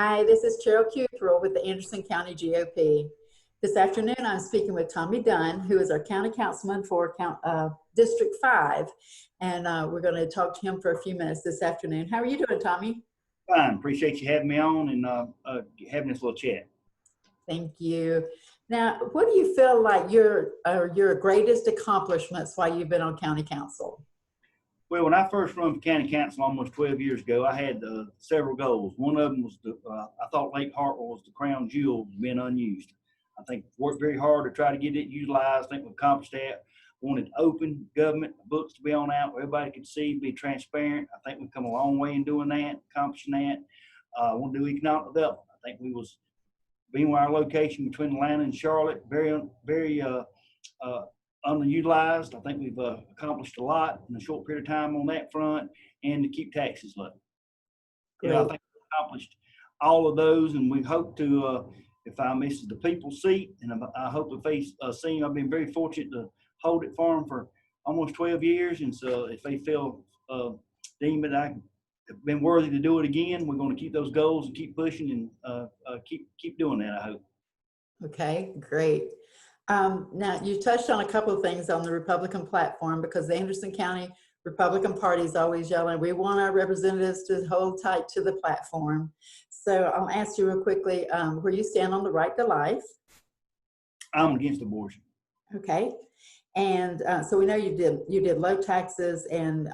Hi, this is Cheryl Cuthrill with the Anderson County GOP. This afternoon, I'm speaking with Tommy Dunn, who is our county councilman for District 5, and we're going to talk to him for a few minutes this afternoon. How are you doing, Tommy? Fine. Appreciate you having me on and having this little chat. Thank you. Now, what do you feel like your greatest accomplishments while you've been on county council? Well, when I first run for county council almost 12 years ago, I had several goals. One of them was I thought Lake Hartwell was the crown jewel being unused. I think worked very hard to try to get it utilized. I think we accomplished that. Wanted open government books to be on out where everybody could see, be transparent. I think we've come a long way in doing that, accomplishing that. Want to do economic development. I think we was being our location between Atlanta and Charlotte, very underutilized. I think we've accomplished a lot in a short period of time on that front, and to keep taxes low. I think we've accomplished all of those, and we hope to, if I miss the people's seat, and I hope to face seeing, I've been very fortunate to hold it for them for almost 12 years, and so if they feel deem that I have been worthy to do it again, we're going to keep those goals and keep pushing and keep doing that, I hope. Okay, great. Now, you touched on a couple of things on the Republican platform, because the Anderson County Republican Party is always yelling, we want our representatives to hold tight to the platform. So I'll ask you real quickly, where you stand on the right to life? I'm against abortion. Okay. And so we know you did low taxes and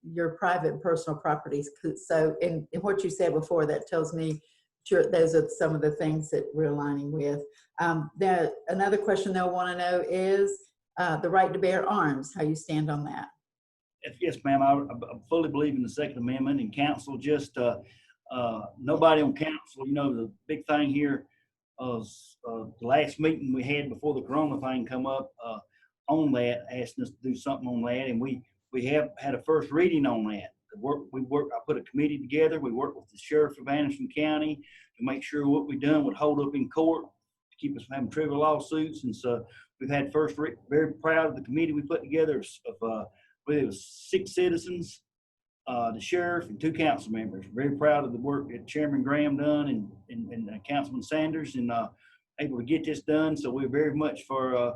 your private and personal properties. So in what you said before, that tells me sure those are some of the things that we're aligning with. Another question they'll want to know is the right to bear arms, how you stand on that. Yes, ma'am. I fully believe in the Second Amendment, and council just nobody on council. You know, the big thing here was the last meeting we had before the corona thing come up on that, asking us to do something on that, and we have had a first reading on that. I put a committee together. We worked with the sheriff of Anderson County to make sure what we done would hold up in court to keep us from having trivial lawsuits. And so we've had very proud of the committee we put together of it was 6 citizens, the sheriff, and 2 council members. Very proud of the work that Chairman Graham done and Councilman Sanders, and able to get this done. So we're very much for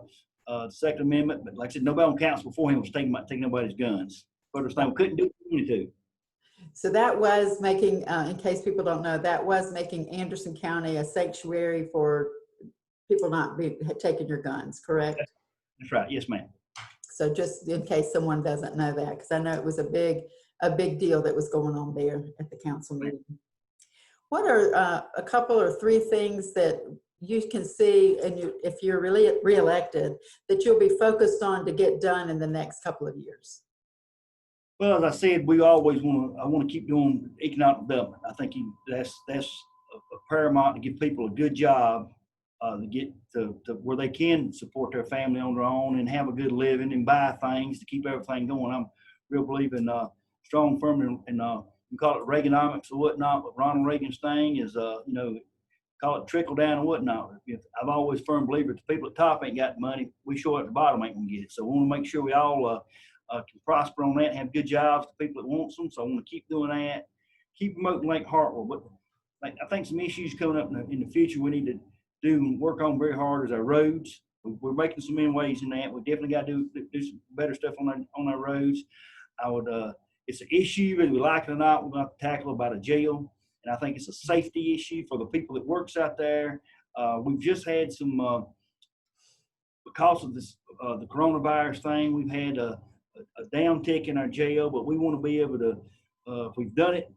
the Second Amendment. But like I said, nobody on council before him was taking nobody's guns. First thing we couldn't do what we wanted to. So that was making, in case people don't know, that was making Anderson County a sanctuary for people not taking your guns, correct? That's right. Yes, ma'am. So just in case someone doesn't know that, because I know it was a big deal that was going on there at the council meeting. What are a couple or 3 things that you can see, and if you're really reelected, that you'll be focused on to get done in the next couple of years? Well, as I said, we always I want to keep doing economic development. I think that's a paramount to give people a good job, to get to where they can support their family on their own and have a good living and buy things to keep everything going. I'm real believe in strong, firm, and you call it Reaganomics or whatnot, but Ronald Reagan's thing is, call it trickle down and whatnot. I've always firm believer the people at the top ain't got the money. We sure at the bottom ain't gonna get it. So we want to make sure we all can prosper on that and have good jobs to people that want them. So I want to keep doing that. Keep promoting Lake Hartwell. But I think some issues coming up in the future we need to do and work on very hard is our roads. We're making some inways in that. We definitely got to do some better stuff on our roads. It's an issue, whether we like it or not, we're going to have to tackle about a jail. And I think it's a safety issue for the people that works out there. We've just had some, because of this, the coronavirus thing, we've had a downtick in our jail, but we want to be able to, if we've done it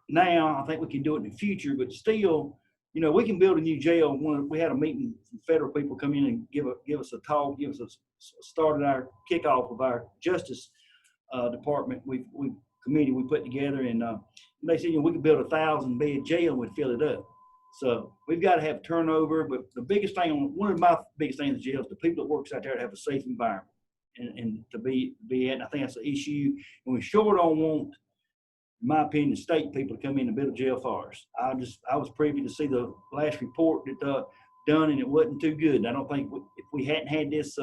now, I think we can do it in the future, but still, we can build a new jail. We had a meeting, some federal people come in and give us a talk, give us a start at our kickoff of our justice department committee we put together, and they said, we could build a 1,000-bed jail and we'd fill it up. So we've got to have turnover, but the biggest thing, one of my biggest things in jail is the people that works out there to have a safe environment and to be at, and I think that's an issue. And we sure don't want, in my opinion, the state people to come in and build a jail for us. I was privy to see the last report that done, and it wasn't too good. I don't think if we hadn't had this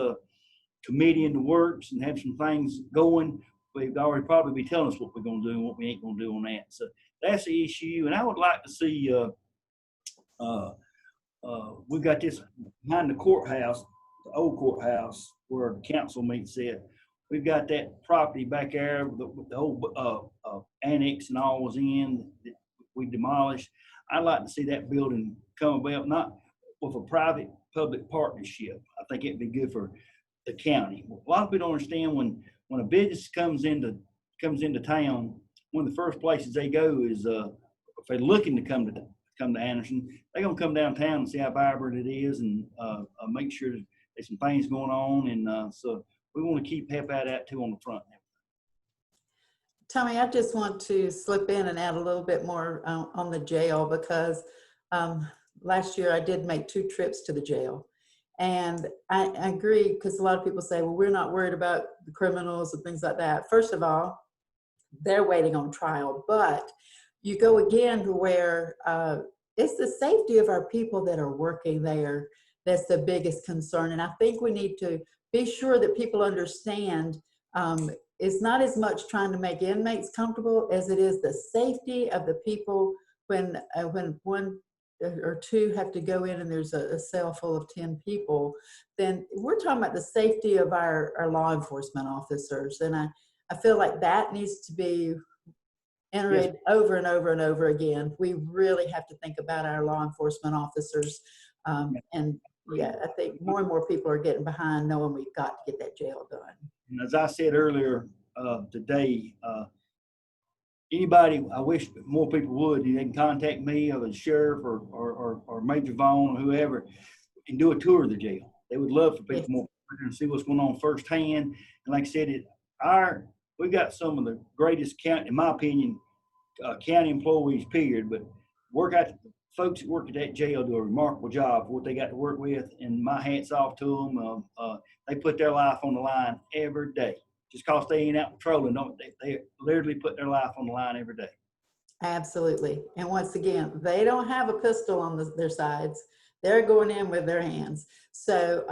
committee in the works and have some things going, we've already probably be telling us what we're going to do and what we ain't going to do on that. So that's the issue. And I would like to see, we've got this behind the courthouse, the old courthouse where the council meets at. We've got that property back there, the old annex and all was in, that we demolished. I'd like to see that building come about, not with a private-public partnership. I think it'd be good for the county. A lot of people don't understand when a business comes into town, one of the first places they go is if they're looking to come to Anderson, they're gonna come downtown and see how vibrant it is and make sure there's some things going on. And so we want to keep half that too on the front. Tommy, I just want to slip in and add a little bit more on the jail, because last year I did make 2 trips to the jail. And I agree, because a lot of people say, well, we're not worried about the criminals and things like that. First of all, they're waiting on trial. But you go again to where it's the safety of our people that are working there that's the biggest concern. And I think we need to be sure that people understand it's not as much trying to make inmates comfortable as it is the safety of the people when one or 2 have to go in and there's a cell full of 10 people. Then we're talking about the safety of our law enforcement officers. And I feel like that needs to be iterated over and over and over again. We really have to think about our law enforcement officers. And yeah, I think more and more people are getting behind knowing we've got to get that jail done. And as I said earlier today, anybody, I wish more people would, they can contact me or the sheriff or Major Vaughn or whoever and do a tour of the jail. They would love for people more to see what's going on firsthand. And like I said, we've got some of the greatest county, in my opinion, county employees, period, but folks that work at that jail do a remarkable job for what they got to work with, and my hat's off to them. They put their life on the line every day. Just because they ain't out patrolling, they literally put their life on the line every day. Absolutely. And once again, they don't have a pistol on their sides. They're going in with their hands. So,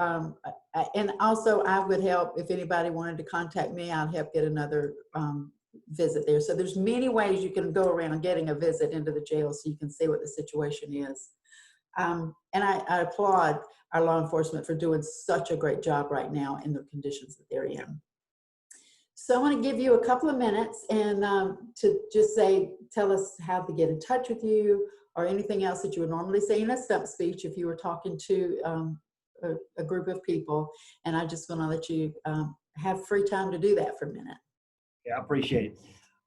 and also I would help, if anybody wanted to contact me, I'd help get another visit there. So there's many ways you can go around getting a visit into the jail so you can see what the situation is. And I applaud our law enforcement for doing such a great job right now in the conditions that they're in. So I want to give you a couple of minutes and to just tell us how to get in touch with you or anything else that you would normally say in a stump speech if you were talking to a group of people. And I just want to let you have free time to do that for a minute. Yeah, I appreciate it.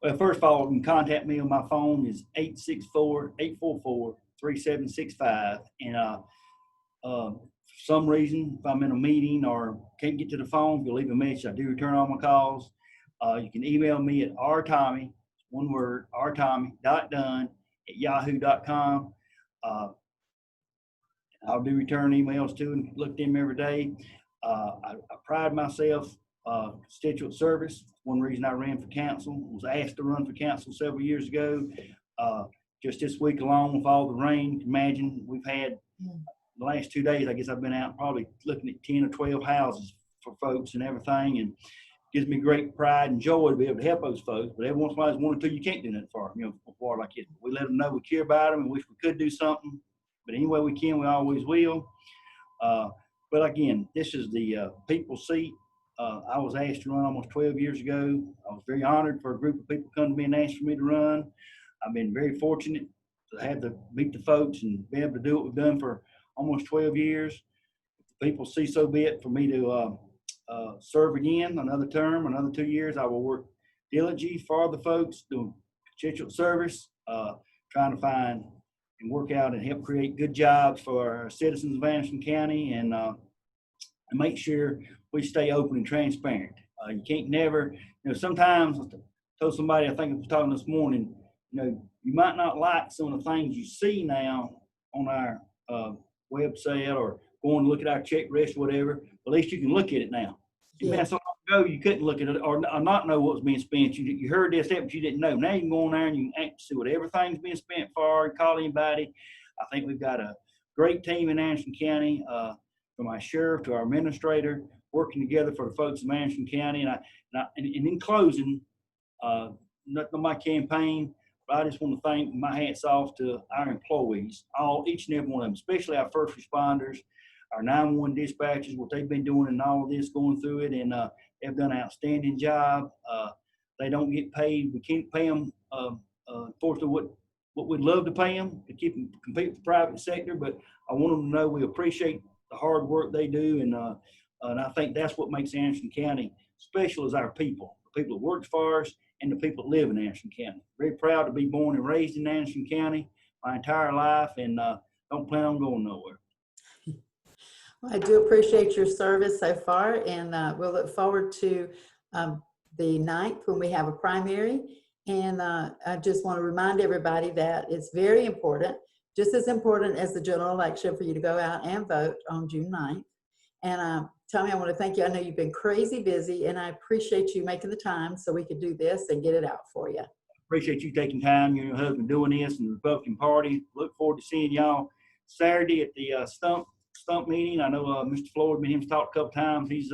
Well, first of all, you can contact me on my phone is 864-844-3765. And for some reason, if I'm in a meeting or can't get to the phone, if you leave a message, I do return all my calls. You can email me at rtommy, one word, rtommy.dunn@yahoo.com. I'll do return emails too and look at them every day. I pride myself constituent service. One reason I ran for council, was asked to run for council several years ago. Just this week alone with all the rain, imagine we've had the last 2 days, I guess I've been out probably looking at 10 or 12 houses for folks and everything, and gives me great pride and joy to be able to help those folks. But every once in a while, there's 1 or 2 you can't do nothing for them, for like it. We let them know we care about them and wish we could do something. But any way we can, we always will. But again, this is the people's seat. I was asked to run almost 12 years ago. I was very honored for a group of people come to me and ask for me to run. I've been very fortunate to have to meet the folks and be able to do what we've done for almost 12 years. If the people see so be it for me to serve again another term, another 2 years, I will work diligently for the folks doing constituent service, trying to find and work out and help create good jobs for our citizens of Anderson County, and make sure we stay open and transparent. You can't never, sometimes I told somebody, I think I was talking this morning, you might not like some of the things you see now on our website or go and look at our check list or whatever, but at least you can look at it now. Yeah. So long ago, you couldn't look at it or not know what was being spent. You heard this, but you didn't know. Now you can go on there and you can see what everything's being spent for, call anybody. I think we've got a great team in Anderson County, from our sheriff to our administrator, working together for the folks of Anderson County. And in closing, Nothing on my campaign, but I just want to thank my hats off to our employees, each and every one of them, especially our first responders, our 911 dispatchers, what they've been doing and all of this, going through it, and they've done an outstanding job. They don't get paid. We can't pay them, unfortunately, what we'd love to pay them to keep them compete with the private sector, but I want them to know we appreciate the hard work they do, and I think that's what makes Anderson County special is our people, the people that work for us and the people that live in Anderson County. Very proud to be born and raised in Anderson County my entire life, and don't plan on going nowhere. Well, I do appreciate your service so far, and we'll look forward to the 9th when we have a primary. And I just want to remind everybody that it's very important, just as important as the general election, for you to go out and vote on June 9th. And Tommy, I want to thank you. I know you've been crazy busy, and I appreciate you making the time so we could do this and get it out for you. Appreciate you taking time, you and your husband doing this, and the Republican Party. Look forward to seeing y'all Saturday at the stump meeting. I know Mr. Floyd, me and him talked a couple times. He's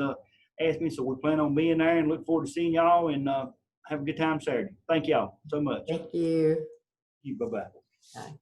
asked me, so we plan on being there, and look forward to seeing y'all, and have a good time Saturday. Thank y'all so much. Thank you. Bye-bye. Bye.